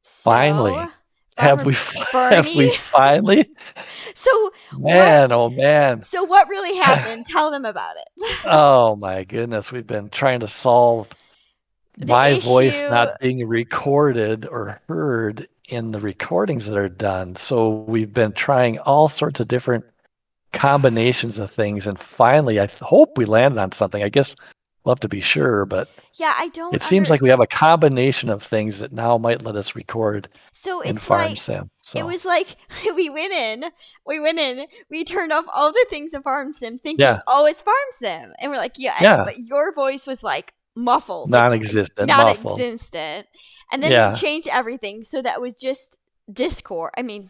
So, Finally. Have Farmer we have Bernie. we finally? So what? Man, oh man. So what really happened? Tell them about it. Oh my goodness, we've been trying to solve The my voice issue. not being recorded or heard in the recordings that are done. So we've been trying all sorts of different combinations of things, and finally, I hope we landed on something. I guess we'll have to be sure, but Yeah, I don't it seems like we have a combination of things that now might let us record So in it's Farm like Sim. it So was like we turned off all the things of Farm Sim, thinking, yeah, oh, it's Farm Sim, and we're like, yeah, yeah, but your voice was like muffled, like non-existent, muffled. non-existent, and then we Yeah, changed everything so that was just Discord. I mean,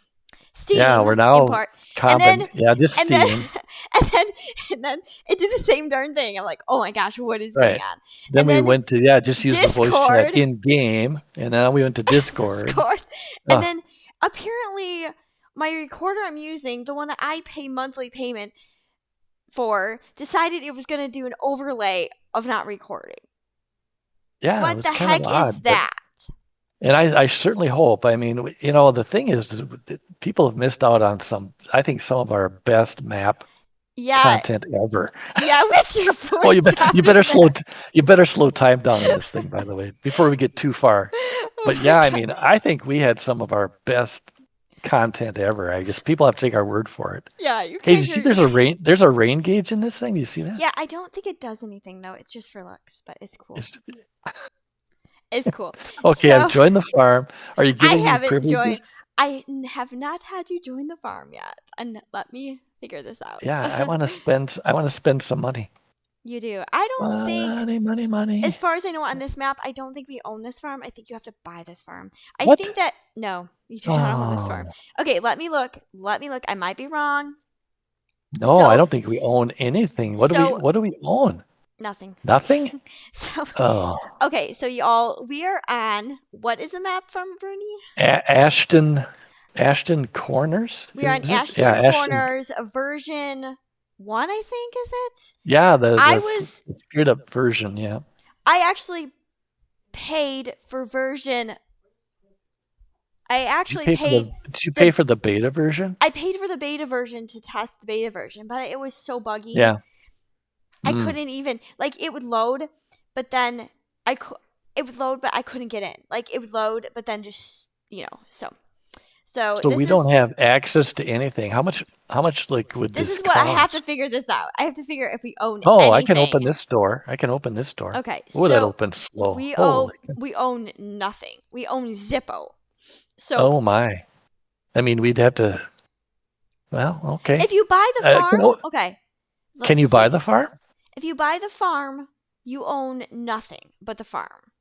yeah, Steam we're in now part, and then common. Yeah, just and then Steam. and then it did the same darn thing. I'm like, oh my gosh, what is going Right. on? Then And we then went to just use the voice chat Discord. in game, and then we went to Discord. Discord. And Oh, then apparently my recorder I'm using, the one that I pay monthly payment for, decided it was going to do an overlay of not recording. yeah, it What was the kind of heck is odd, but that? and I certainly hope. I mean, the thing is, that people have missed out on I think some of our best map Yeah, content ever. yeah, with your Oh, voice down in there. you better slow time down on this thing, by the way, before we get too far. Oh But my yeah, I god. mean, I think we had some of our best content ever. I guess people have to take our word for it. Yeah, you Hey, did can't you see hear. there's a rain gauge in this thing? Do you see that? Yeah, I don't think it does anything though. It's just for looks, but it's cool. It's, It's cool. okay, I've So joined the farm. Are you I giving me haven't privileges? joined. Have not had you join the farm yet, and let me figure this out. Yeah, I want to spend some money. You do. I don't think, Money, money, as money. far as I know on this map, I don't think we own this farm. I think you have to buy this farm. I What? think that, no, you do not own this farm. Oh, Okay, let me look. Let me look. I might be wrong. no, I So, don't think we own anything. so What do we own? nothing. Nothing? So, Oh, okay, so y'all, we are on, what is the map from, Bernie? Ashton Corners, We are on is it? Yeah, Ashton Ashton. Corners version 1, I think, is it? Yeah, I was, the screwed up version. Yeah. I actually paid for version, I actually paid Did you pay the for the beta version? I paid for the beta version to test the beta version, but it was so buggy. Yeah. I Mm. couldn't even, like, it would load, but then it would load, but I couldn't get in. Like, it would load, but then just, so So we don't have access to anything. How much like would this this is what I have to cost? figure this out. I have to figure if we own Oh, I can open anything. this door. I can open this door. Okay, Oh, that so opens slow. we owe Holy. we own nothing. We own Zippo. So Oh my. I mean, we'd have to. Well, okay. if you buy the Uh, farm, can, o- okay, can let's you buy see. the farm? If you buy the farm, you own nothing but the farm.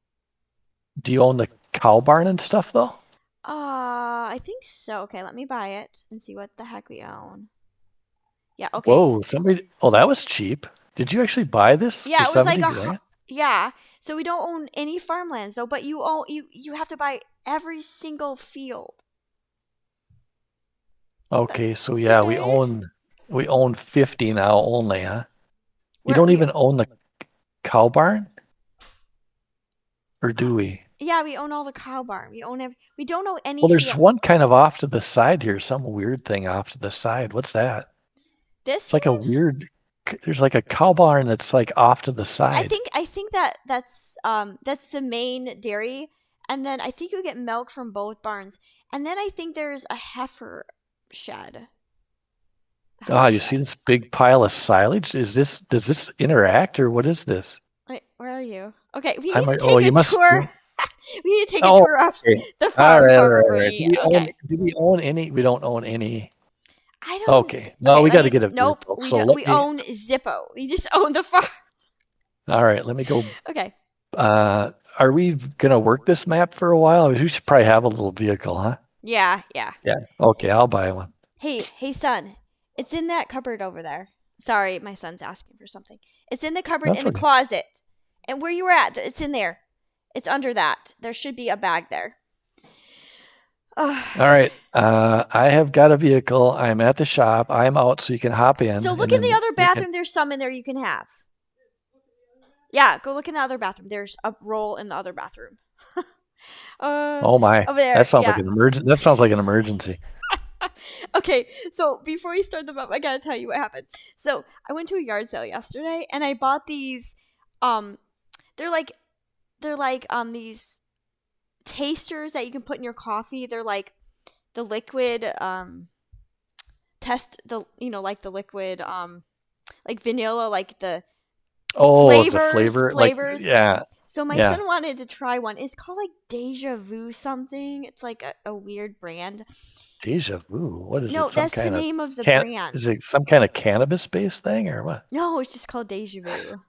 Do you own the cow barn and stuff though? I think so. Okay, let me buy it and see what the heck we own. Yeah, okay. Whoa, somebody. Oh, that was cheap. Did you actually buy this for Yeah, it was like 70 grand? yeah. So we don't own any farmlands though, but you have to buy every single field. Okay, so yeah, Okay. we own 50 now only, huh? You Where don't we even own the cow barn, or do we? Yeah, we own all the cow barn. We don't own any Well, there's field. one kind of off to the side here, some weird thing off to the side. What's that? This It's like a one? weird. There's like a cow barn that's like off to the I side. think that's the main dairy, and then I think you get milk from both barns, and then I think there's a heifer shed. A Ah, heifer you see shed. this big pile of silage? Does this interact or what is this? Wait, where are you? Okay, we I'm need like, to oh, take a you must. tour. We need to take a Oh, tour of okay. the All farm, right, all Farmer right, all right. Bernie. Okay. Do we own any? We don't own any. I don't. Okay. No, Okay, we let got to me. get a Nope, vehicle. we So don't. let We me. own Zippo. We just own the farm. All right, let me go. Okay. Are we gonna work this map for a while? We should probably have a little vehicle, huh? Yeah, yeah. Yeah. Okay, I'll buy one. Hey, son. It's in that cupboard over there. Sorry, my son's asking for something. It's in the cupboard in That's the okay. closet. And where you were at, it's in there. It's under that. There should be a bag there. All right. I have got a vehicle. I'm at the shop. I'm out, so you can hop in, So look and in the then other we can. bathroom. There's some in there you can have. Yeah, go look in the other bathroom. There's a roll in the other bathroom. Uh, Oh my, over there, that sounds like yeah. an emergency. That sounds like an emergency. Okay, so before we start them up, I gotta tell you what happened. So I went to a yard sale yesterday, and I bought these. Um, they're like these tasters that you can put in your coffee. They're like the liquid test the like the liquid like vanilla, like the Oh, the flavors flavor, like flavors. yeah, So my yeah. son wanted to try one. It's called like Deja Vu something. It's like a weird brand. Deja vu. What is it? No, Some that's the kind of name of the can? Is brand. it some kind of cannabis-based thing or what? No, it's just called Deja Vu.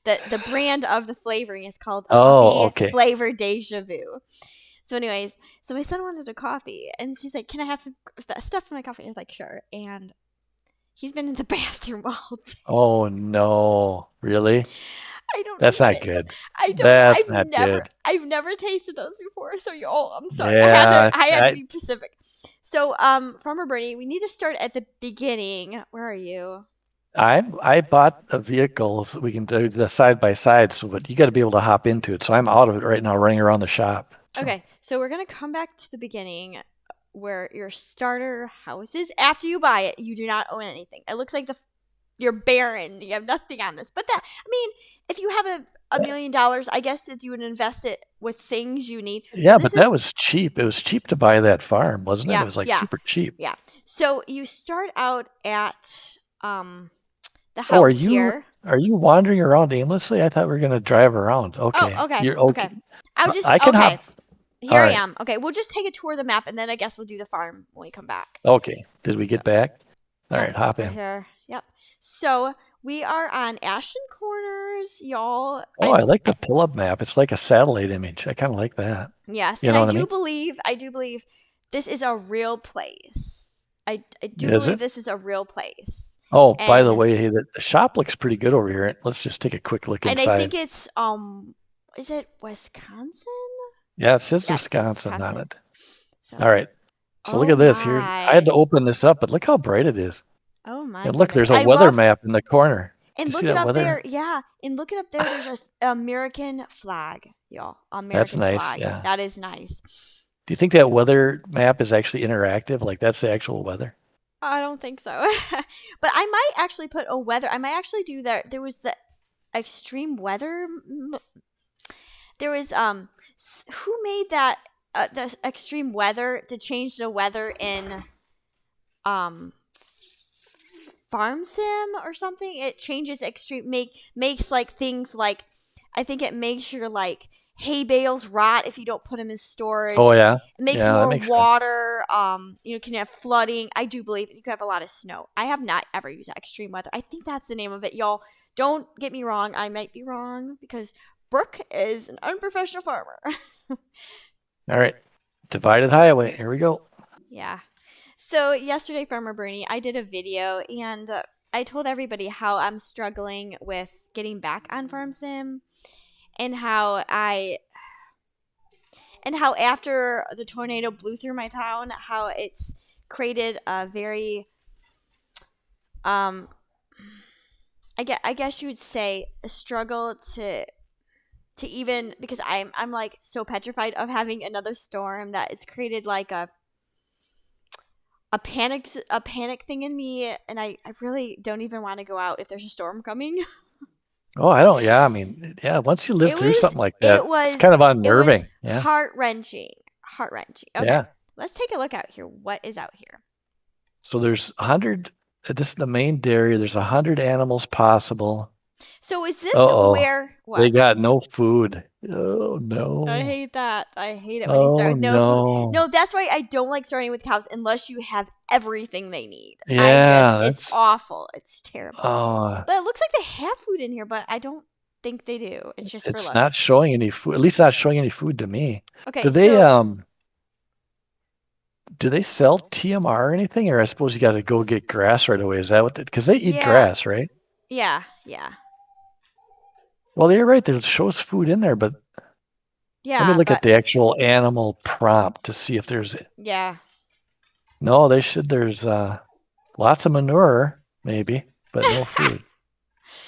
The brand of the flavoring is called Oh, coffee okay. flavor Deja Vu. So anyways, so my son wanted a coffee, and she's like, "Can I have some stuff in my coffee?" And I was like, "Sure." And he's been in the bathroom all day. Oh no, really? I don't That's get not it. good. I don't. That's not good. I've never tasted those before. So y'all, I'm sorry. Yeah, I had to be specific. So Farmer Bernie, we need to start at the beginning. Where are you? I bought a vehicle so we can do the side by side. So, but you got to be able to hop into it. So I'm out of it right now, running around the shop. So Okay, so we're gonna come back to the beginning where your starter house is. After you buy it, you do not own anything. It looks like you're barren. You have nothing on this. But I mean, if you have $1 million, I guess that you would invest it with things you need. So yeah, this but that is was cheap. It was cheap to buy that farm, wasn't it? It yeah, was like yeah, super cheap. yeah. So you start out at the Oh, house here. are you wandering around aimlessly? I thought we were gonna drive around. Oh, Okay, okay, you're okay. okay. I'll just I can okay. hop. All Here I right. am. Okay, we'll just take a tour of the map, and then I guess we'll do the farm when we come back. Okay. Did we So get back? All yep, right, hop we're in. here. Yep. So we are on Ashton Corners, y'all. Oh, I like the pull-up map. It's like a satellite image. I kind of like that. Yes, You and know what I mean? I do believe this is a real place. I do Is believe it? this is a real place. Oh, by the And way, hey, the shop looks pretty good over here. Let's just take a quick look I think inside. it's is it Wisconsin? Yeah, it says Yeah, Wisconsin on Wisconsin. it. So, All right. So look oh at this here. I had my. to open this up, but look how bright it is. Oh my And look, goodness. there's a I weather love map in the corner. Do and you see look it that up weather? there. Yeah, and look it up there. There's a American flag, y'all. That's American nice. flag. Yeah. That is nice. Do you think that weather map is actually interactive? Like that's the actual weather? I don't think so. But I might actually put a weather. I might actually do that. There was the extreme weather. There was who made that the extreme weather to change the weather in um farm sim or something. It changes extreme makes like things like I think it makes your like hay bales rot if you don't put them in storage. Oh yeah. It makes Yeah, that more makes sense. water. You can have flooding. I do believe you can have a lot of snow. I have not ever used extreme weather. I think that's the name of it, y'all. Don't get me wrong. I might be wrong because Brooke is an unprofessional farmer. All right. Divided highway. Here we go. Yeah. So yesterday, Farmer Bernie, I did a video and I told everybody how I'm struggling with getting back on Farm Sim and how after the tornado blew through my town, how it's created a very um I guess you would say a struggle to even because I'm like so petrified of having another storm that it's created like a panic thing in me, and I really don't even want to go out if there's a storm coming. Oh, I don't. Yeah, I mean, yeah. Once you live it through was something like that, it's kind of it was unnerving. Yeah. heart wrenching. Okay, Yeah. let's take a look out here. What is out here? So there's 100. This is the main dairy. There's 100 animals possible. So is this Uh-oh. where They what? got no food. Oh I no. hate that. I hate it when you start Oh with no food. no. No, that's why I don't like starting with cows unless you have everything they need. Yeah, It's that's awful. It's terrible. uh But it looks like they have food in here, but I don't think they do. It's just for it's not looks. showing any food. At least not showing any food to me. Okay, Do they so do they sell TMR or anything? Or I suppose you got to go get grass right away. Is that what? Because they eat yeah, grass, right? yeah. Well, you're right. There shows food in there, but let me Yeah, look at but the actual animal prompt to see if there's. yeah. No, they should. There's lots of manure, maybe, but no food.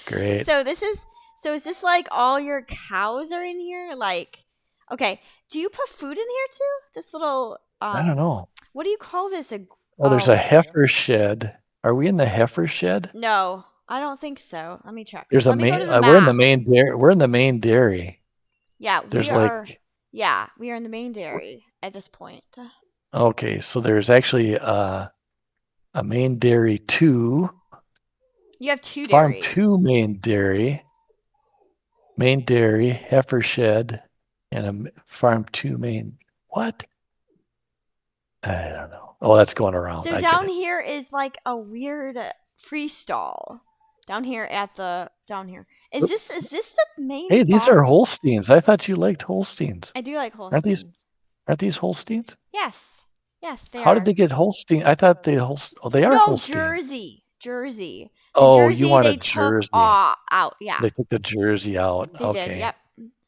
Great. So this is so is this like all your cows are in here? Like Okay. Do you put food in here too? This little I don't know. what do you call this? Oh, there's Oh, a yeah, you do. heifer shed. Are we in the heifer shed? No, I don't think so. Let me check. There's a Let me go to main. the We're in the map. main dairy. We're in the main dairy. Yeah, There's like we are in the main dairy at this point. okay, so there's actually a main dairy two, You have two farm two dairies. main dairy, heifer shed, and farm two main. What? I don't know. Oh, that's going around. So I get down it. here is like a weird freestall. Down here. Is this the main Hey, these are barn? Holsteins. I thought you liked Holsteins. I do like Aren't these Holsteins. aren't these Holsteins? Yes. Yes, they How did are. they get Holstein? I thought oh, they are No, Holsteins. Jersey. Jersey. The Oh, you Jersey want a they took Jersey. out. Yeah, They took the Jersey out. they did. Okay. Yep.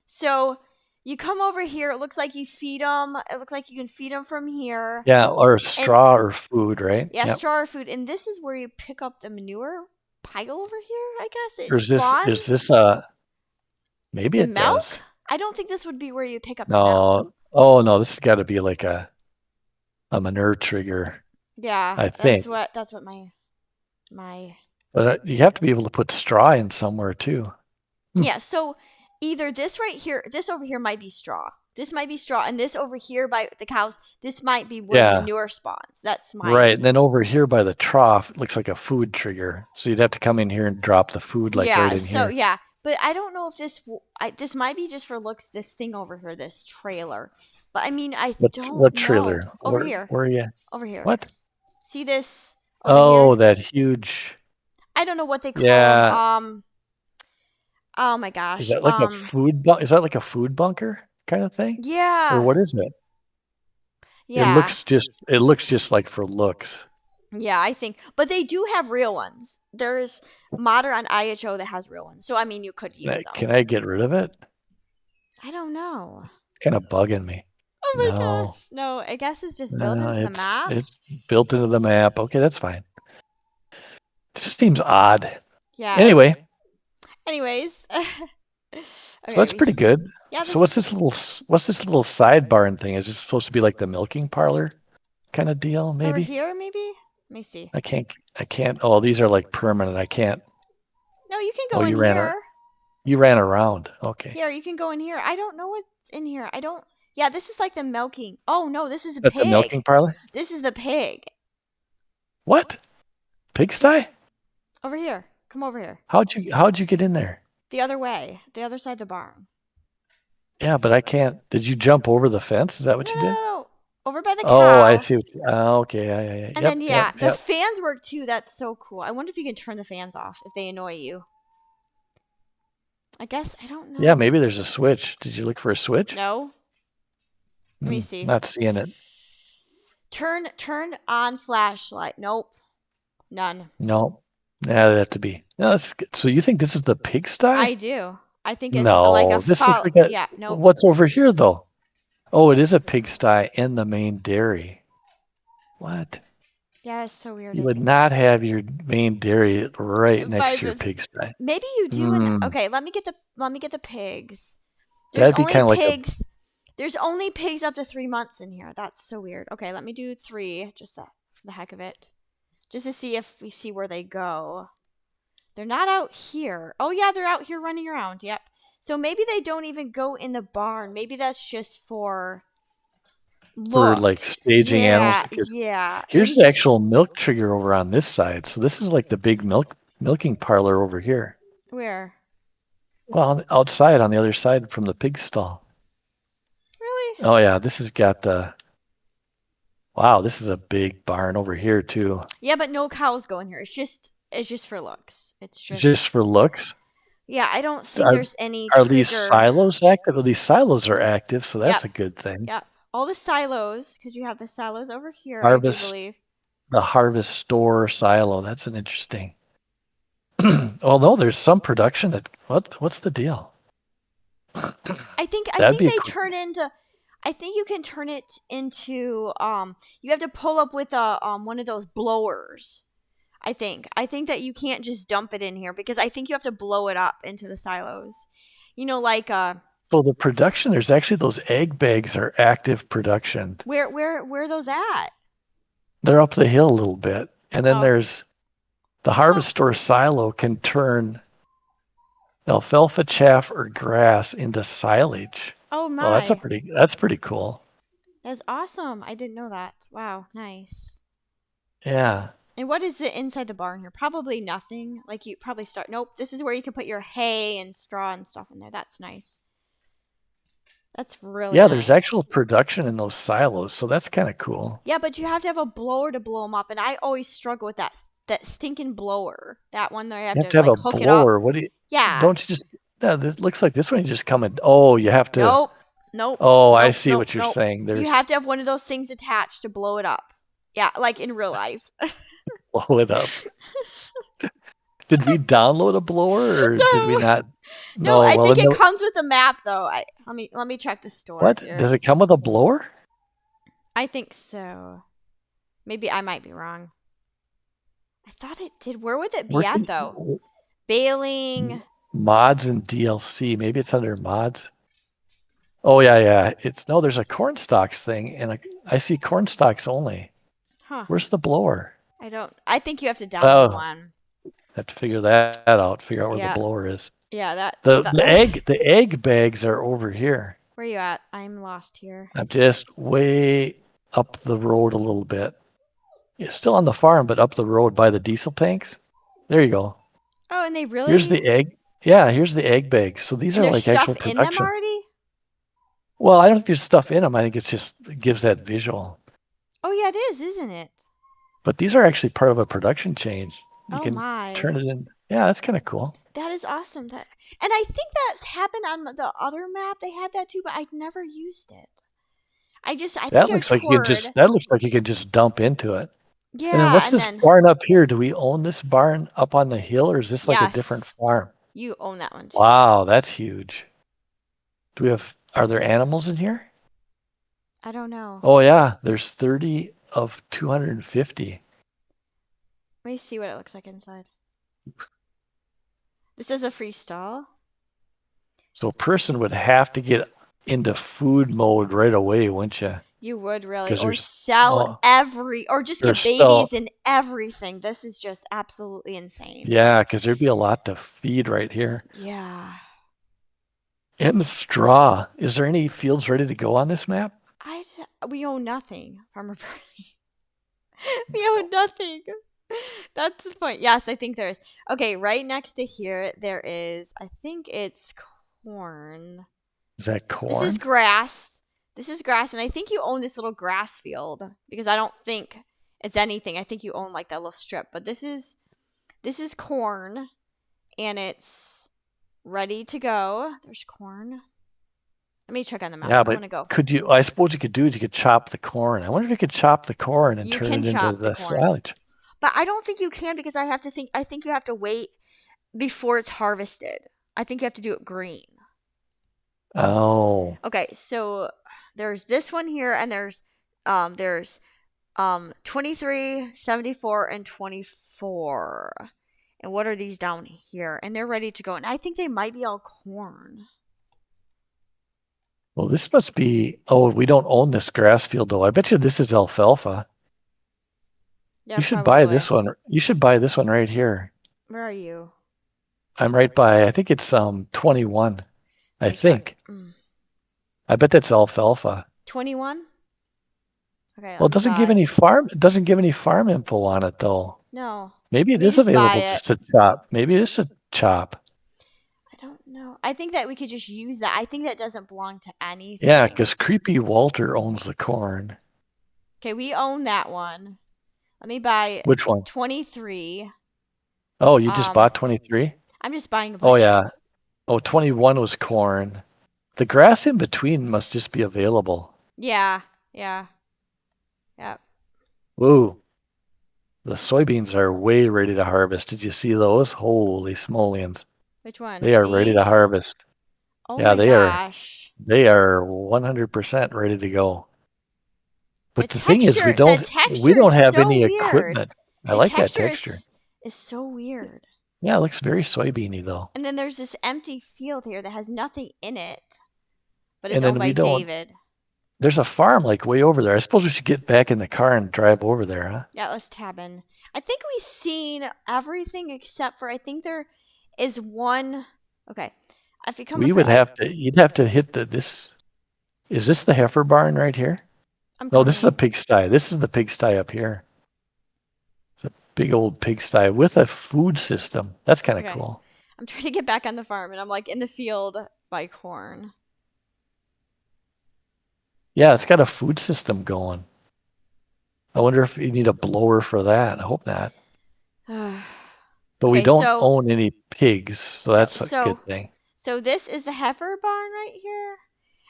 So you come over here. It looks like you feed them. It looks like you can feed them from here. Yeah, or And straw or food, right? yeah, Yep. straw food. And this is where you pick up the manure pile over here, I guess. It Or is spawns this maybe the it does. milk. I don't think this would be where you pick up the milk. No. Oh no, this has got to be like a manure trigger, Yeah, I that's think. what my But you have to be able to put straw in somewhere too. Hmm. yeah, so either this right here, this over here might be straw. This might be straw, and this over here by the cows, this might be where the Yeah, manure spawns. That's my right. And then over here by the trough, it looks like a food trigger. So you'd have to come in here and drop the food like right yeah. in So here. yeah, but I don't know if this might be just for looks. This thing over here, this trailer, but I mean I don't What know. trailer? Over here, Where are you? over here. What? See this over here? Oh, that huge. I don't know what they call them. Yeah. Oh my Is gosh. that like a is that like a food bunker kind of thing? Or Yeah, what is it? yeah. It looks just like for looks. Yeah, I think, but they do have real ones. There's Modder on IHO that has real ones, so I mean, you could use them. Can I get rid of it? I don't know. Kind of bugging me. Oh my No. gosh! No, I guess it's just built No, into the map. it's built into the map. Okay, that's fine. Just seems odd. Yeah. Anyway, Anyways, so okay. that's pretty good. Yeah, So that's pretty good. what's this little sidebar thing? Is this supposed to be like the milking parlor kind of deal, Over maybe? here, maybe. Let me see. I can't. Oh, these are like permanent. I can't. No, you can Oh, go in here. you ran around. Okay. Here, you can go in here. I don't know what's in here. I don't. Yeah, this is like the milking. Oh no, this is a That's the pig. milking parlor? This is the pig. What? Pigsty? Over here. Come over here. How'd you get in there? The other way. The other side of the barn. Yeah, but I can't. Did you jump over the fence? Is that No, what no, you no, did? no. Over by the Oh, I cow. see. Okay. Yeah. And then yeah, the Yep. fans work too. That's so cool. I wonder if you can turn the fans off if they annoy you. I guess I don't Yeah, know. maybe there's a switch. Did you look for a switch? No. Let me see. Not seeing it. Turn on flashlight. Nope. None. No. Yeah, that'd have to be. No, that's good. So you think this is the I pigsty? do. I think it's like a No, this looks fall. like a. Yeah. Nope. What's over here though? Oh, it is a pigsty in the main dairy. What? Yeah, it's so weird, You would isn't it? not have your main dairy right By next to your the pigsty. maybe you do. And Hmm. okay, let me get the pigs. There's That'd be only kind of like a pigs. There's only pigs up to 3 months in here. That's so weird. Okay, let me do three, just for the heck of it, just to see if we see where they go. They're not out here. Oh yeah, they're out here running around. Yep. So maybe they don't even go in the barn. Maybe that's just for for like looks. staging animals Yeah, because yeah. Maybe here's it's the just actual milk trigger over on this side. So this is like the big milking parlor over here. where? Well, outside on the other side from the pig stall. Really? Oh yeah, this has got the wow, this is a big barn over here too. Yeah, but no cows go in here. It's just for looks. It's Just just for looks. yeah. I don't think Are there's any are these trigger. silos active? Well, these silos are active, so Yep. that's a good thing. Yep. All the silos, because you have the silos over here, I do Harvest believe. the harvest store silo. That's an interesting. Although there's some production that what's the deal? I That'd think be a they turn into. I think you can turn it into. You have to pull up with a one of those blowers. I think that you can't just dump it in here because I think you have to blow it up into the silos. You know, like So the production, there's actually those egg bags are active production. Where are those at? They're up the hill a little bit. And then Oh, there's the huh. harvest store silo can turn alfalfa, chaff, or grass into silage. Oh Well, my. that's pretty cool. That's awesome. I didn't know that. Wow, nice. Yeah. And what is it inside the barn here? Probably nothing. Like you probably start. Nope. This is where you can put your hay and straw and stuff in there. That's nice. That's really Yeah, there's nice. actual production in those silos, so that's kind of cool. Yeah, but you have to have a blower to blow them up, and I always struggle with that stinking blower. That one there, you have You have to to have like a hook it up. blower. What do you, Yeah. don't you just, yeah, this looks like this one you just come in. Oh, you have to, Nope. Nope. oh, I Nope. see Nope. what you're Nope. saying. You There's have to have one of those things attached to blow it up. Yeah, like in real life. blow it up. Did we download a blower or did we No. not? No, No, I well, think then it comes with a map though. I let me check the store what? here. Does it come with a blower? I think so. Maybe I might be wrong. I thought it did. Where would it be Where at can though? Baling. mods and DLC? Maybe it's under mods. Oh yeah, yeah. It's no, there's a corn stalks thing, and I see corn stalks only. Huh. Where's the blower? I don't. I think you have to download Oh, one. have to figure that out. Figure out where the Yeah. blower is. Yeah. That's The the. the egg the egg bags are over here. Where you at? I'm lost here. I'm just way up the road a little bit. It's still on the farm, but up the road by the diesel tanks. There you go. Oh, and they Here's really. the egg. Yeah, here's the egg bags. So these And are there's like actual stuff in them production. already. Well, I don't think there's stuff in them. I think it gives that visual. Oh yeah, it is, isn't it? But these are actually part of a production change. You Oh can my. turn it in. Yeah, that's kind of cool. That is awesome. And I think that's happened on the other map. They had that too, but I'd never used it. I think I toured. That looks like you can just dump into it. And then Yeah, what's and this then barn up here? Do we own this barn up on the hill, or is this like a different yes, farm? you own that one too. Wow, that's huge. Are there animals in here? I don't know. Oh yeah, there's 30 of 250. Let me see what it looks like inside. This is a free stall. So a person would have to get into food mode right away, wouldn't you? You would really, Because or sell oh, or just there's get still, babies and everything. This is just absolutely insane. yeah, because there'd be a lot to feed right here. Yeah. And straw. Is there any fields ready to go on this map? We own nothing, Farmer Bernie. We own nothing. That's the point. Yes, I think there is. Okay, right next to here, there is, I think it's corn. Is that This is corn? grass. This is grass, and I think you own this little grass field because I don't think it's anything. I think you own like that little strip. But this is corn, and it's ready to go. There's corn. Let me check on the map. Yeah, I'm but gonna go. I suppose you could do it, you could chop the corn. I wonder if you could chop the corn and You turn can it into chop the the corn, silage. but I don't think you can because I think you have to wait before it's harvested. I think you have to do it green. Oh, Okay, so there's this one here, and there's 23, 74, and 24. And what are these down here? And they're ready to go. And I think they might be all corn. well, this must be, oh, we don't own this grass field though. I bet you this is alfalfa. Yeah, You should buy this probably. one. You should buy this one right here. Where are you? I'm right by, I think it's 21. I Okay, so think. I bet that's alfalfa. 21? Okay, Well, let me buy. it doesn't give any farm info on it though. No. Maybe Let it me is just buy available it. just to chop. Maybe it is a chop. I don't know. I think that we could just use that. I think that doesn't belong to Yeah, anything. because Creepy Walter owns the corn. Okay, we own that one. Let me buy Which one? 23. Oh, you just Um, bought 23? I'm just buying a Oh, bunch. yeah. Oh, 21 was corn. The grass in between must just be available. Yeah, yeah, yeah. Ooh, the soybeans are way ready to harvest. Did you see those? Holy smolians. Which one? They are ready to These? harvest. Oh Yeah, my gosh. they are 100% ready to go. The But the thing is, texture, the we texture is don't have so any weird. equipment. I The like that texture texture. is so weird. Yeah, it looks very soybeany though. And then there's this empty field here that has nothing in it. but it's And owned then by we don't. David. There's a farm like way over there. I suppose we should get back in the car and drive over there, huh? Yeah, let's tab in. I think we've seen everything except for I think there is one. Okay, if you come We up here, would have to. You'd have to hit the this. Is this the heifer barn right here? I'm No, this is a coming. pigsty. This is the pigsty up here. It's a big old pigsty with a food system. That's kind of Okay, cool. I'm trying to get back on the farm, and I'm like in the field by corn. Yeah, it's got a food system going. I wonder if you need a blower for that. I hope not. But we Okay, don't so own any pigs, so no, that's a good thing. so this is the heifer barn right here,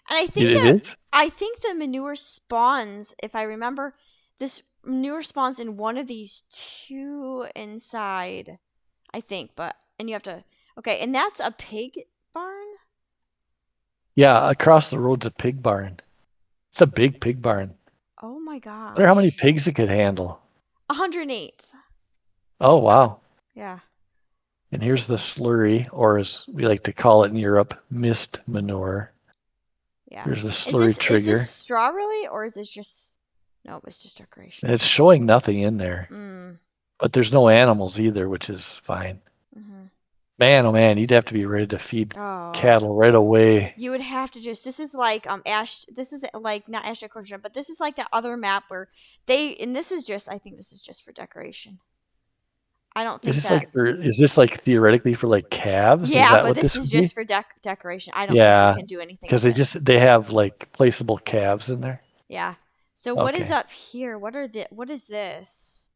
and It is? I think the manure spawns. If I remember, this manure spawns in one of these two inside. I think, but and you have to okay, and that's a pig barn. Yeah, across the road's a pig barn. It's a big pig barn. Oh my I wonder how many gosh, pigs it could handle. 108. Oh, wow. Yeah, And here's the slurry, or as we like to call it in Europe, mist manure. yeah. There's the slurry Is this trigger. straw really, or is this just no? It's just And decoration. it's showing nothing in there, Mm. but there's no animals either, which is fine. Mm-hmm. Man, oh man, you'd have to be ready to feed Oh, cattle right away. you would have to just. This is like Ash. This is like not Ashton Corners, but this is like that other map where they and this is just. I think this is just for decoration. I don't think that. Is this like theoretically for like calves? Is Yeah, that but what this this is would be? just for decoration. I don't think you Yeah, can do anything because with it. they have like placeable calves in there. Yeah. So what is Okay. up here? What is this?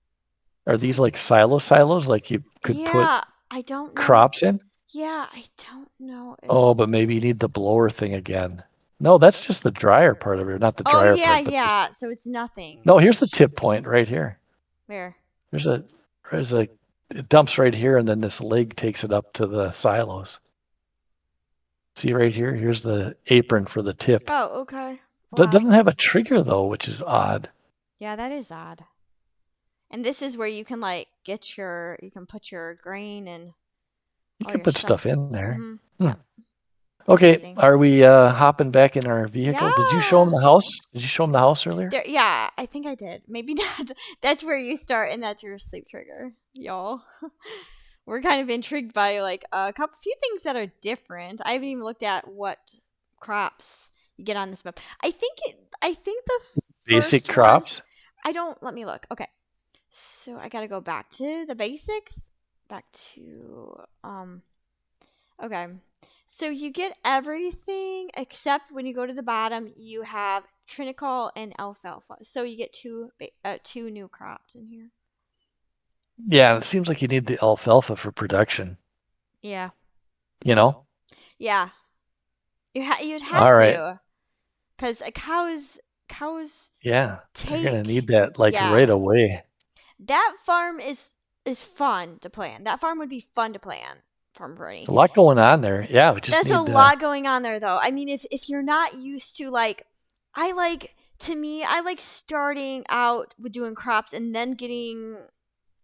Are these like silos like you could put Yeah, I don't know. crops in? Yeah, I don't know if Oh, but maybe you need the blower thing again. No, that's just the dryer part of it, not the Oh dryer yeah, part, but the, yeah. So it's nothing. no, So here's the it's tip point right here. where? There's a, there's a, it dumps right here and then this leg takes it up to the silos. See right here? Here's the apron for the tip. Oh, okay. That Wow. doesn't have a trigger though, which is odd. Yeah, that is odd. And this is where you can like you can put your grain and You all can your put stuff stuff. in there. Mhm. Hmm. Yep. Okay, Interesting. are we hopping back in our vehicle? Did you show Yeah. him the house? Did you show him the house earlier? Yeah, I think I did. Maybe not. That's where you start, and that's your sleep trigger, y'all. We're kind of intrigued by like few things that are different. I haven't even looked at what crops you get on this map. I think the Basic first one. crops? I don't. Let me look. Okay, so I gotta go back to the basics. Back to Okay. So you get everything except when you go to the bottom, you have triticale and alfalfa. So you get two new crops in here. Yeah, it seems like you need the alfalfa for production, Yeah. you know? Yeah. You'd have All right. to cuz cows Yeah, they're gonna need take that like yeah. right away. That farm is fun to plan. That farm would be fun to plan, Farm Bernie. A lot going on there. Yeah, we just There's a need lot going on there though. I mean, if you're not used to like I like starting out with doing crops and then getting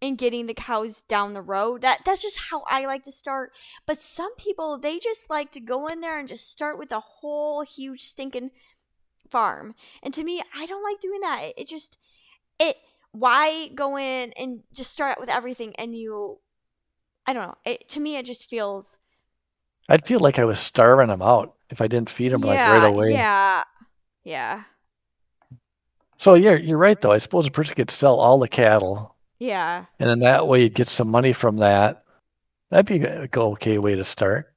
the cows down the road. That's just how I like to start. But some people they just like to go in there and just start with a whole huge stinking farm. And to me, I don't like doing that. It just it why go in and just start out with everything and you I don't know. To me it just feels I'd feel like I was starving them out if I didn't feed them like right yeah, away. yeah. Yeah. So yeah, you're right though. I suppose a person could sell all the cattle, Yeah. and then that way you'd get some money from that. That'd be a okay way to start.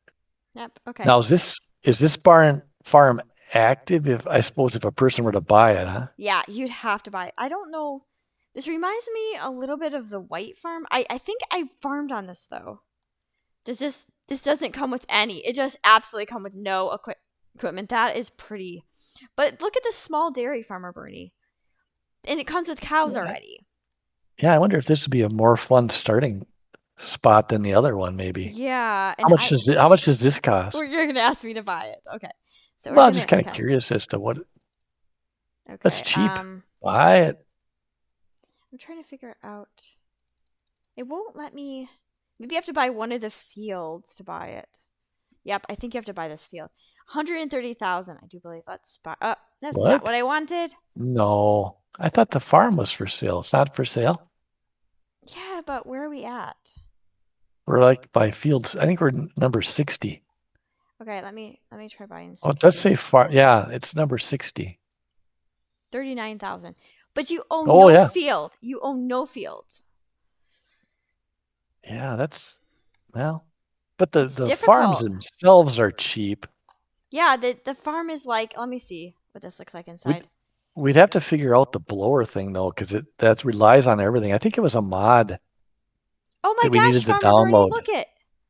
Yep. Okay. Now, is this barn farm active? If I suppose if a person were to buy it, huh? Yeah, you'd have to buy it. I don't know. This reminds me a little bit of the white farm. I think I farmed on this though. Does this doesn't come with any. It just absolutely come with no equipment. That is pretty. But look at this small dairy farmer, Bernie. And it comes with cows Yeah. already. Yeah, I wonder if this would be a more fun starting spot than the other one, maybe. Yeah, How and much does how much does this cost? you're gonna ask me to buy it. Okay. So we're Well, I'm gonna just kind of okay. curious as to what that's Okay. cheap. Buy it. I'm trying to figure out. It won't let me. Maybe you have to buy one of the fields to buy it. Yep, I think you have to buy this field. 130,000, I do believe. That's not What? what I wanted. No. I thought the farm was for sale. It's not for sale. Yeah, but where are we at? We're like by fields. I think we're number 60. Okay, let me try buying Oh, it does 60. say farm. Yeah, it's number 60. 39,000. But you own Oh, no yeah. field. You own no field. Yeah, that's, well, but the, It's the farms difficult. themselves are cheap. Yeah, the farm is like, let me see what this looks like We'd, inside. we'd have to figure out the blower thing though, because that relies on everything. I think it was a mod Oh my that we gosh, needed to Farmer Bernie, download. look it.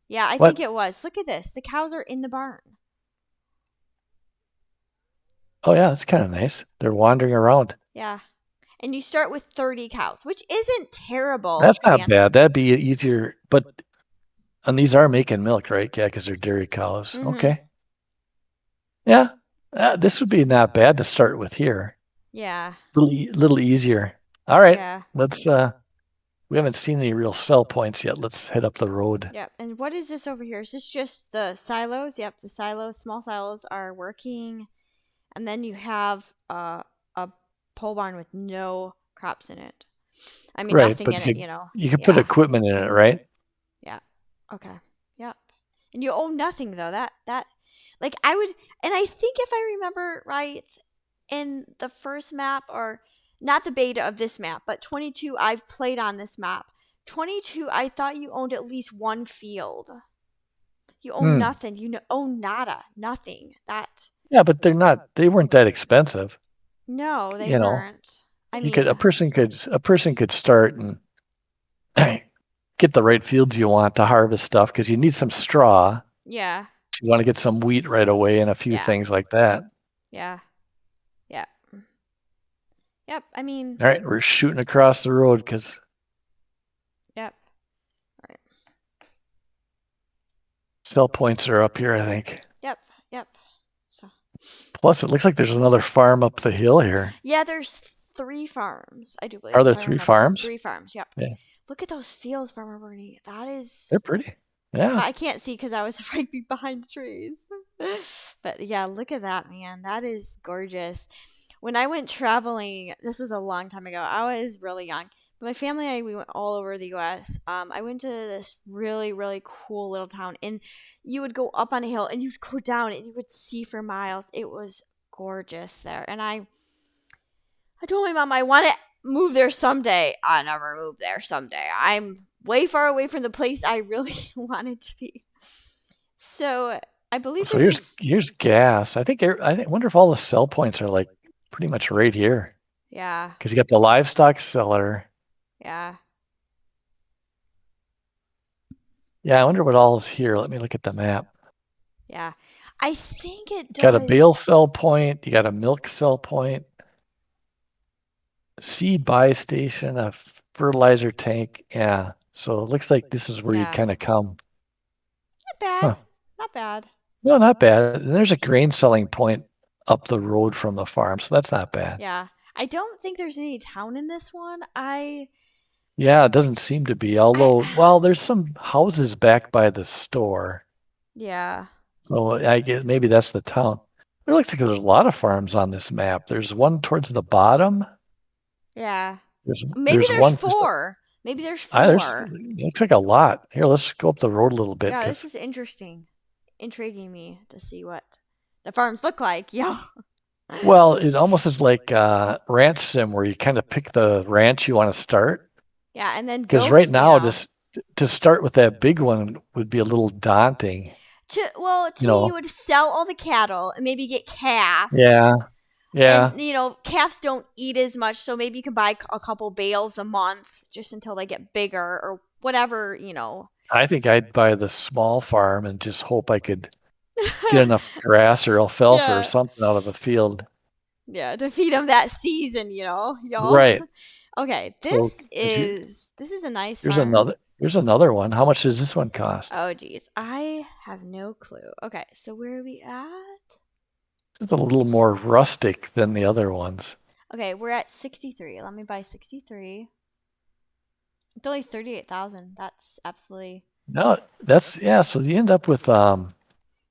Yeah, I think What? it was. Look at this. The cows are in the barn. Oh, yeah, that's kind of nice. They're wandering around. Yeah. And you start with 30 cows, which isn't terrible That's to be not on. bad. That'd be easier. But, and these are making milk, right? Yeah, because they're dairy cows. Mhm. Okay. Yeah. This would be not bad to start with here. Yeah. Little easier. All right. Yeah. Let's, we haven't seen any real sell points yet. Let's head up the road. Yep. And what is this over here? Is this just the silos? Yep, the silos, small silos are working. And then you have a pole barn with no crops in it. I mean, Right. nothing But in it, you know. you can put Yeah. equipment in it, right? Yeah. Okay. Yep. And you own nothing though. That like I would, and I think if I remember right in the first map, or not the beta of this map, but 22 I've played on this map. 22 I thought you owned at least one field. You own Hmm. nothing. Own nada. Nothing. That Yeah, but they weren't that expensive. no, they You know, weren't. I you could, mean, a person could start and get the right fields you want to harvest stuff because you need some straw. yeah. You want to get some wheat right away and a few Yeah. things like that. Yeah. Yeah. Yep. I mean, All right, we're shooting across the road because yep. All right. sell points are up here, I think. Yep. Yep. So Plus, it looks like there's another farm up the hill here. yeah, there's 3 farms, I do believe, Are there if I three remember. farms? 3 farms, yep. Yeah, Look at those fields, Farmer Bernie. That they're is. pretty. Yeah, I can't see because I was right behind the trees. But yeah, look at that, man. That is gorgeous. When I went traveling, this was a long time ago. I was really young. My family and I, we went all over the U.S. I went to this really, really cool little town, and you would go up on a hill and you'd go down and you would see for miles. It was gorgeous there. And I told my mom I want to move there someday. I never moved there someday. I'm way far away from the place I really wanted to be. So I believe so this is, here's gas. Wonder if all the sell points are like pretty much right here yeah, because you got the livestock seller. yeah, Yeah, I wonder what all is here. Let me look at the map. yeah. I think it Got a does. bale sell point. You got a milk sell point. Seed buy station, a fertilizer tank. Yeah. So it looks like this is where you Yeah, kind of come. not bad. Huh. Not bad. No, not bad. And there's a grain selling point up the road from the farm, so that's not bad. Yeah. I don't think there's any town in this one. Yeah, it doesn't seem to be. I, Although, well, there's some houses back by the store. yeah, So I guess maybe that's the town. It looks like there's a lot of farms on this map. There's one towards the bottom. yeah. There's Maybe there's there's one just four. Maybe there's there's four. it looks like a lot. Here, let's go up the road a little bit Yeah, this because is interesting. Intriguing me to see what the farms look like. Yeah. well, it almost is like ranch sim where you kind of pick the ranch you want to start. Yeah, and then Because go. right now, Yeah. just to start with that big one would be a little daunting. To You me, you know? would sell all the cattle and maybe get calves. Yeah, yeah. And calves don't eat as much, so maybe you can buy a couple bales a month just until they get bigger or whatever. I think I'd buy the small farm and just hope I could get enough grass or alfalfa or Yeah. something out of the field. Yeah, to feed them that season, y'all. Right. Okay, So, this is a nice here's farm. another one. How much does this one cost? Oh geez, I have no clue. Okay, so where are we at? This is a little more rustic than the other ones. Okay, we're at 63. Let me buy 63. It's only 38,000. That's absolutely No, that's yeah. So you end up with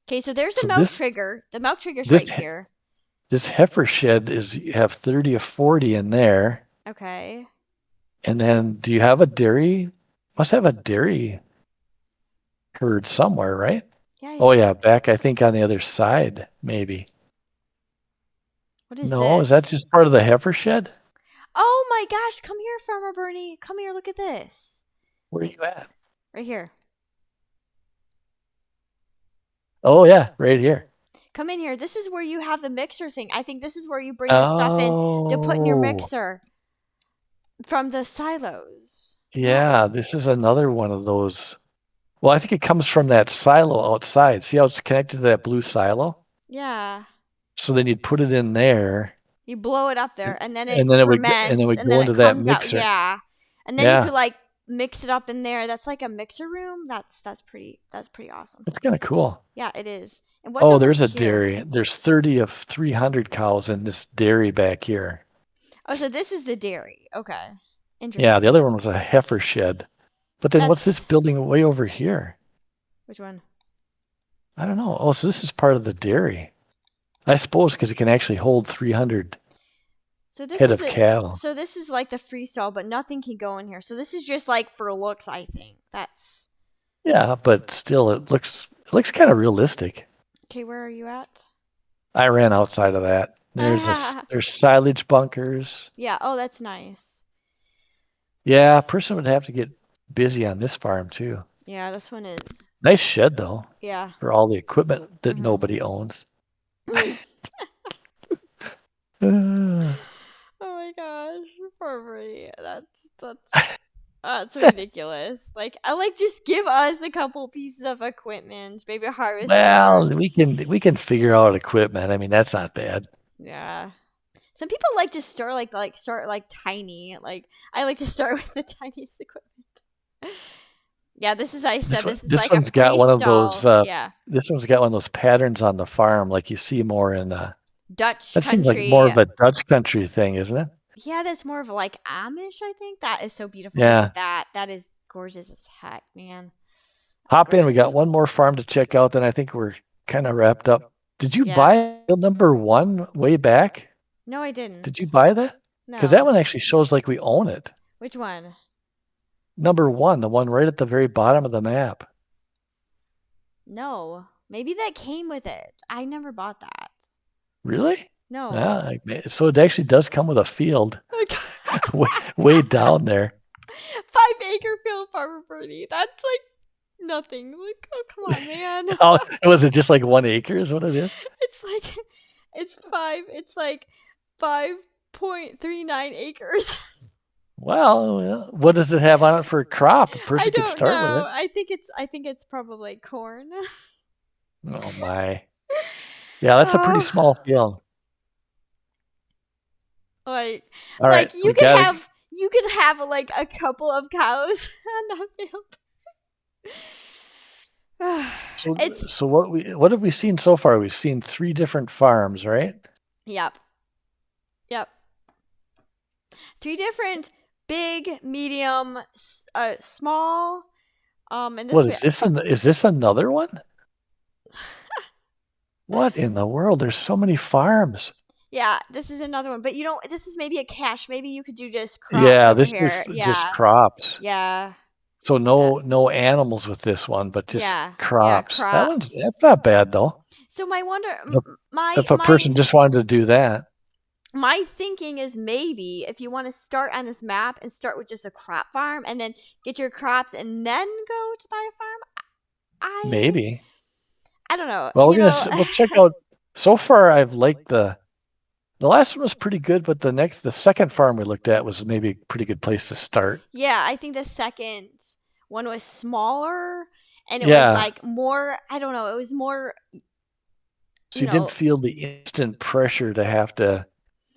Okay, so there's the So milk this trigger. The milk trigger's this right here. this heifer shed is you have 30 or 40 in there. Okay. And then do you have a dairy? Must have a dairy herd somewhere, right? Yeah, I Oh think. yeah, back I think on the other side, maybe. What is No, is that this? just part of the heifer shed? Oh my gosh, come here, Farmer Bernie. Come here, look at this. Where are you at? Right here. Oh yeah, right here. Come in here. This is where you have the mixer thing. I think this is where you bring the stuff in to put in your Oh, mixer from the silos. Yeah. yeah, this is another one of those. Well, I think it comes from that silo outside. See how it's connected to that blue silo? Yeah. So then you'd put it in there, You blow it up there and then it and then it ferments would and then go it into that comes out. mixer. Yeah. And then you could Yeah, like mix it up in there. That's like a mixer room. That's pretty awesome. it's kind of cool. Yeah, it is. And what's Oh, over there's a here? dairy. There's 30 of 300 cows in this dairy back here. Oh, so this is the dairy. Okay. Yeah, the Interesting. other one was a heifer shed. But then what's this That's building way over here? which one? I don't know. Oh, so this is part of the dairy. I suppose because it can actually hold 300 So this head is of it. cattle. So this is like the freestyle, but nothing can go in here. So this is just like for looks, I think. That's Yeah, but still it looks kind of realistic. okay. Where are you at? I ran outside of that. There's silage bunkers. Yeah. Oh, that's nice. Yeah, a person would have to get busy on this farm too. Yeah, this one is. Nice shed though Yeah. for all the equipment that Mm-hmm. nobody owns. Oh my gosh, Barbary. That's ridiculous. Like I like just give us a couple pieces of equipment, maybe a harvester. Well, we can figure out equipment. I mean, that's not bad. Yeah. Some people like to start start like tiny. Like I like to start with the tiniest equipment. Yeah, this is I This said one, this is this like a one's got one of those. freestyle. Yeah. This one's got one of those patterns on the farm, like you see more in. Dutch That seems like more country. of a Dutch country thing, isn't it? Yeah, that's more of like Amish, I think. That is so beautiful. Look Yeah. at that. That is gorgeous as heck, man. That's Hop in. We got gorgeous. one more farm to check out. Then I think we're kind of wrapped up. Did you Yeah. buy field number one way back? No, I Did you didn't. buy that? Because that No. one actually shows like we own it. Which one? Number one, the one right at the very bottom of the map. No. Maybe that came with it. I never bought that. Really? No. Yeah. So it actually does come with a field way, way down there. 5 acre field, Farmer Birdie. That's like nothing. Like, oh come on, man. Oh, was it just like 1 acre is what it is? It's like it's like 5.39 acres. Well, what does it have on it for a crop? A I person could don't start with know. it. I think it's probably corn. Oh my. Yeah, that's a pretty Oh, small field. like All right, we gotta. you could have like a couple of cows on that field. So, It's so what have we seen so far? We've seen 3 different farms, right? yep. Yep. 3 different big, medium, small. And this What way, is this? Is this another one? What in the world? There's so many farms. yeah, this is another one. But you know, this is maybe a cache. Maybe you could do just crops Yeah, over this is here. just Yeah, crops. yeah, So uh, no animals with this one, but just yeah, crops. crops. That's not bad though. So my wonder, If if a person just wanted to do that, my thinking is maybe if you want to start on this map and start with just a crop farm and then get your crops and then go to buy a farm. I maybe. I don't know. Well, You know, we'll check out. So far, I've liked the last one was pretty good, but the second farm we looked at was maybe a pretty good place to start. yeah, I think the second one was smaller and it was Yeah, like more. I don't know. It was more. so You you didn't know, feel the instant pressure to have to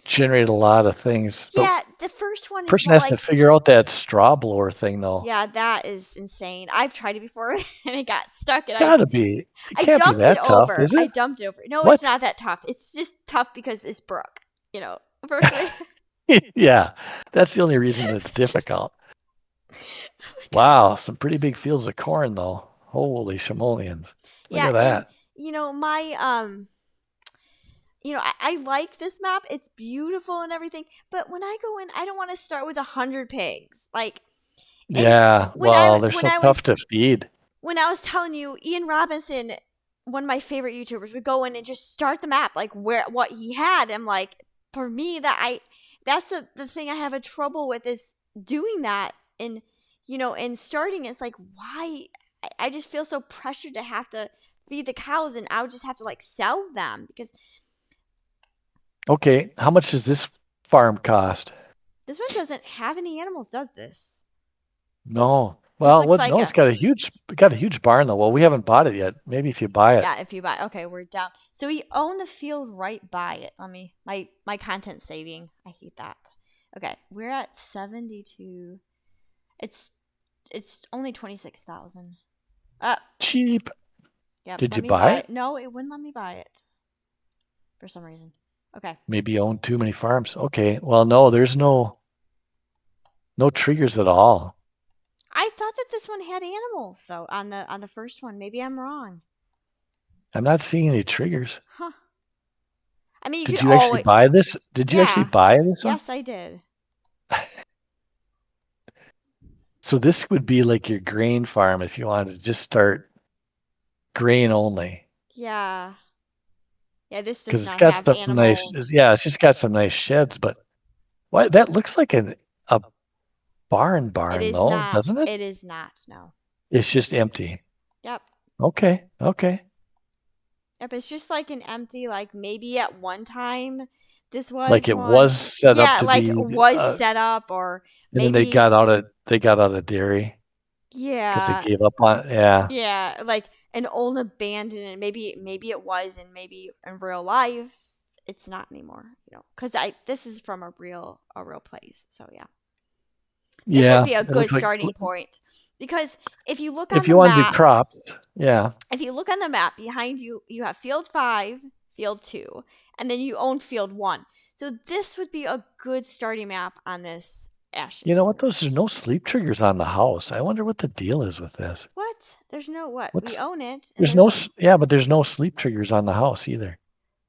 generate a lot of things. But yeah. The first one is person more has to like. figure out that straw blower thing, though. Yeah, that is insane. I've tried it before and it got stuck and Gotta be. It I can't be dumped it that tough, over. is I it? dumped it over. No, it's What? not that tough. It's just tough because it's Brooke. You know, Brooke. Yeah, that's the only reason it's difficult. Wow, some pretty big fields of corn, though. Holy shamolians. Look Yeah, at and that. my I like this map. It's beautiful and everything, but when I go in, I don't want to start with 100 pigs. Like, and Yeah, when I well, they're when so I tough was to feed. when I was telling you, Ian Robinson, one of my favorite YouTubers, would go in and just start the map like where what he had. I'm like, for me, that's the thing I have a trouble with is doing that and and starting. It's like why I just feel so pressured to have to feed the cows, and I would just have to like sell them because Okay, how much does this farm cost? this one doesn't have any animals, does this? No. This Well, looks what? like No, a it's got a huge barn though. Well, we haven't bought it yet. Maybe if you buy it. yeah. If you buy, okay, we're down. So we own the field right by it. Let me my content saving. I hate that. Okay, we're at 72. It's it's only 26,000. Uh, Cheap. yep. Did Let you me buy buy it? it. No, it wouldn't let me buy it for some reason. Okay, Maybe you own too many farms. Okay. Well, no, there's no triggers at all. I thought that this one had animals though on the first one. Maybe I'm wrong. I'm not seeing any triggers. Huh. I mean, you could Did you actually always buy this? Did you actually yeah. buy this one? Yes, I did. So this would be like your grain farm if you wanted to just start grain only. Yeah. Yeah, this does Because it's not got have stuff nice. animals. Yeah, it's just got some nice sheds, but what that looks like a It barn is though, not. doesn't it? It is not. No. It's just empty. Yep. Okay, okay. Yep. It's just like an empty, like maybe at one time this Like was it one. was set up Yeah, to like be, was set up or and then maybe they got out of dairy because they yeah. gave up on. Yeah, Yeah, like an old abandoned maybe it was and maybe in real life it's not anymore, Cuz I this is from a real place. So yeah. This would yeah. be a It good looks like starting point because if you look if on the you want to do map, crops, yeah. if you look on the map behind you, you have field 5, field 2, and then you own field 1. So this would be a good starting map on this Ashton You know what? Those There's Corners. no sleep triggers on the house. I wonder what the deal is with this. What? There's no what? We What's own it and there's there's no a yeah, but there's no sleep triggers on the house either.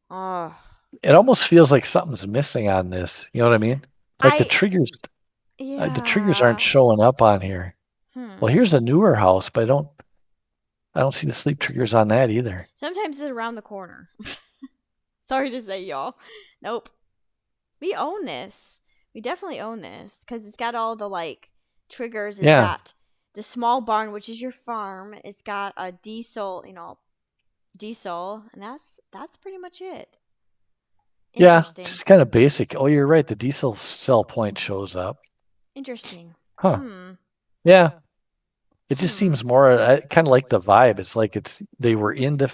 oh. It almost feels like something's missing on this. You know what I mean? Like I the triggers aren't yeah. showing up on here. Well, Hmm. here's a newer house, but I don't see the sleep triggers on that either. Sometimes it's around the corner. Sorry to say, y'all. Nope. We own this. We definitely own this because it's got all the like triggers. It's Yeah, got the small barn, which is your farm. It's got a diesel, and that's pretty much it. yeah. It's Interesting. just kind of basic. Oh, you're right. The diesel sell point shows up. Interesting. Huh. Hmm. Yeah. It just Hmm. seems more kind of like the vibe. It's like they were into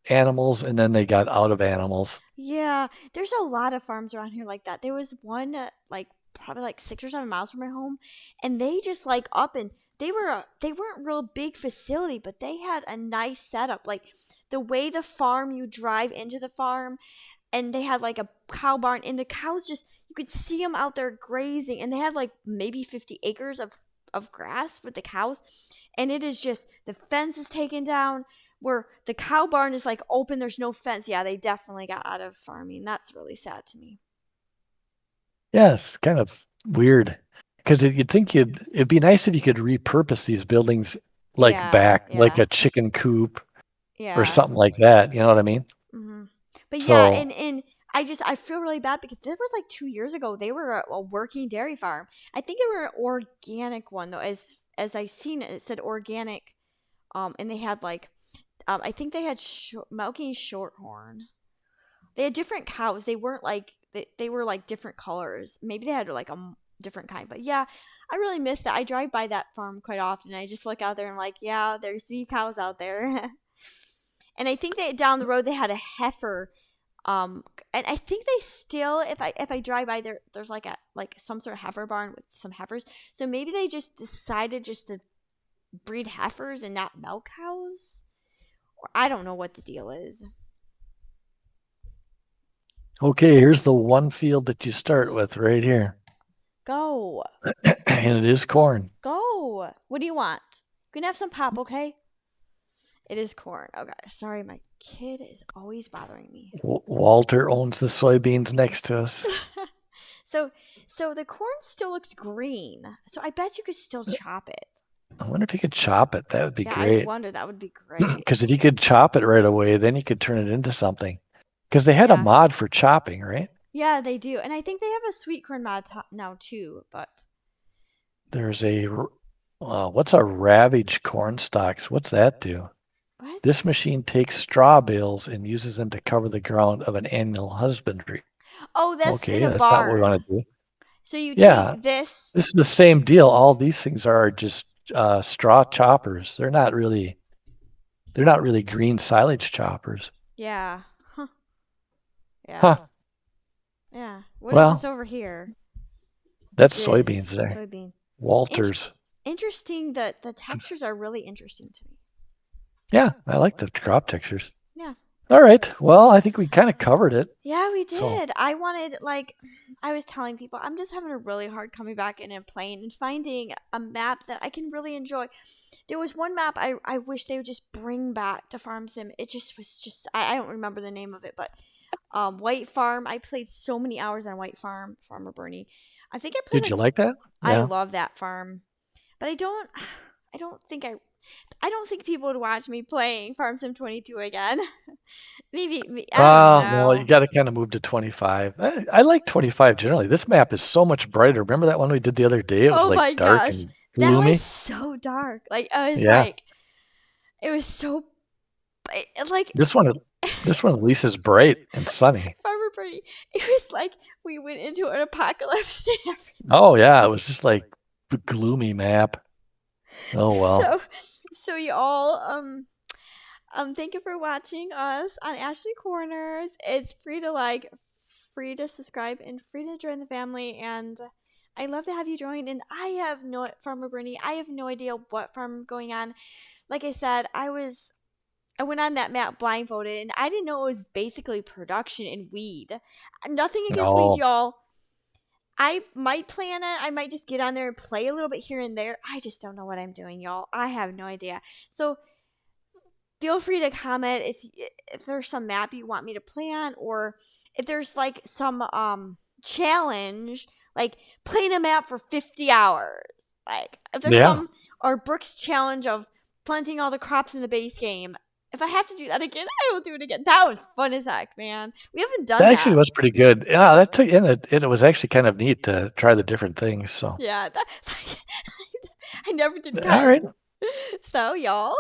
animals and then they got out of animals. Yeah, there's a lot of farms around here like that. There was one like probably like 6 or 7 miles from my home, and they just like up and they weren't real big facility, but they had a nice setup. Like the way the farm you drive into the farm, and they had like a cow barn, and the cows just you could see them out there grazing, and they had like maybe 50 acres of grass with the cows, and it is just the fence is taken down where the cow barn is like open, there's no fence. Yeah, they definitely got out of farming. That's really sad to me. Yeah, it's kind of weird because you'd think it'd be nice if you could repurpose these buildings like Yeah, back, like yeah, a chicken coop or yeah. something like that. You know what I mean? Hmm. But yeah, So and I feel really bad because this was like 2 years ago. They were a working dairy farm. I think they were an organic one though. As I seen it, it said organic. And they had like I think they had milking shorthorn. They had different cows. They weren't like they were like different colors. Maybe they had like a different kind. But yeah, I really miss that. I drive by that farm quite often. I just look out there and I'm like, yeah, there's 3 cows out there. And I think that down the road they had a heifer. And I think they still, if I drive by there, there's like a like some sort of heifer barn with some heifers. So maybe they just decided just to breed heifers and not milk cows. Or I don't know what the deal is. okay, here's the one field that you start with right here, Go. and it is corn. Go. What do you want? You can have some pop, okay? It is corn. Okay. Sorry, my kid is always bothering me. Walter owns the soybeans next to us. so so the corn still looks green. So I bet you could still chop it. I wonder if he could chop it. That would be Yeah, I great. wonder that would be great. Because if he could chop it right away, then he could turn it into something. Because they had a Yeah. mod for chopping, right? Yeah, they do. And I think they have a sweet corn mod now too, but There's what's a ravage corn stalks? What's that do? what? This machine takes straw bales and uses them to cover the ground of an annual husbandry. Oh, that's in Okay, a that's not what we want barn. to do. So you Yeah, take this. this is the same deal. All these things are just straw choppers. They're not really green silage choppers. Yeah. Huh. Yeah. Huh. Yeah. What is this Well, over here? that's This soybeans is there. soybean. Int- Walters. Interesting that the textures are really interesting to me. Yeah, I like the crop textures. Yeah. All right. Well, I think we kind of covered it. Yeah, we So, did. I wanted, like, I was telling people, I'm just having a really hard coming back in and playing and finding a map that I can really enjoy. There was one map I wish they would just bring back to Farm Sim. It just was just, I don't remember the name of it, but White Farm. I played so many hours on White Farm, Farmer Bernie. I think I played did you like, like that? I Yeah. love that farm, but I don't think I don't think people would watch me playing Farm Sim 22 again. Maybe, I don't Well, you know. got to kind of move to 25. I like 25 generally. This map is so much brighter. Remember that one we did the other day? It was Oh like my dark gosh. and That was gloomy. so dark. Like I was Yeah. like it was so like This one, this one at least is bright and sunny. Farmer Birdie. It was like we went into an apocalypse and Oh yeah, it was just like a gloomy map. Oh well. so so y'all thank you for watching us on Ashley Corners. It's free to like, free to subscribe, and free to join the family, and I'd love to have you join. And I have no Farmer Bernie. I have no idea what farm going on. Like I said, I went on that map blindfolded, and I didn't know it was basically production and weed. Nothing against weed, No. y'all. I might plan it. I might just get on there and play a little bit here and there. I just don't know what I'm doing, y'all. I have no idea. So feel free to comment if there's some map you want me to play on, or if there's like some challenge, like playing a map for 50 hours. Like if there's Yeah. some, or Brooks challenge of planting all the crops in the base game. If I have to do that again, I will do it again. That was fun as heck, man. We haven't done That actually that. was pretty good. Yeah, that took and it was actually kind of neat to try the different things. So, Yeah, that, I never did all right. cotton. So y'all,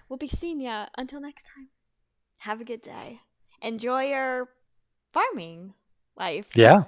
we'll be seeing ya until next time. Have a good day. Enjoy your farming life. Yeah.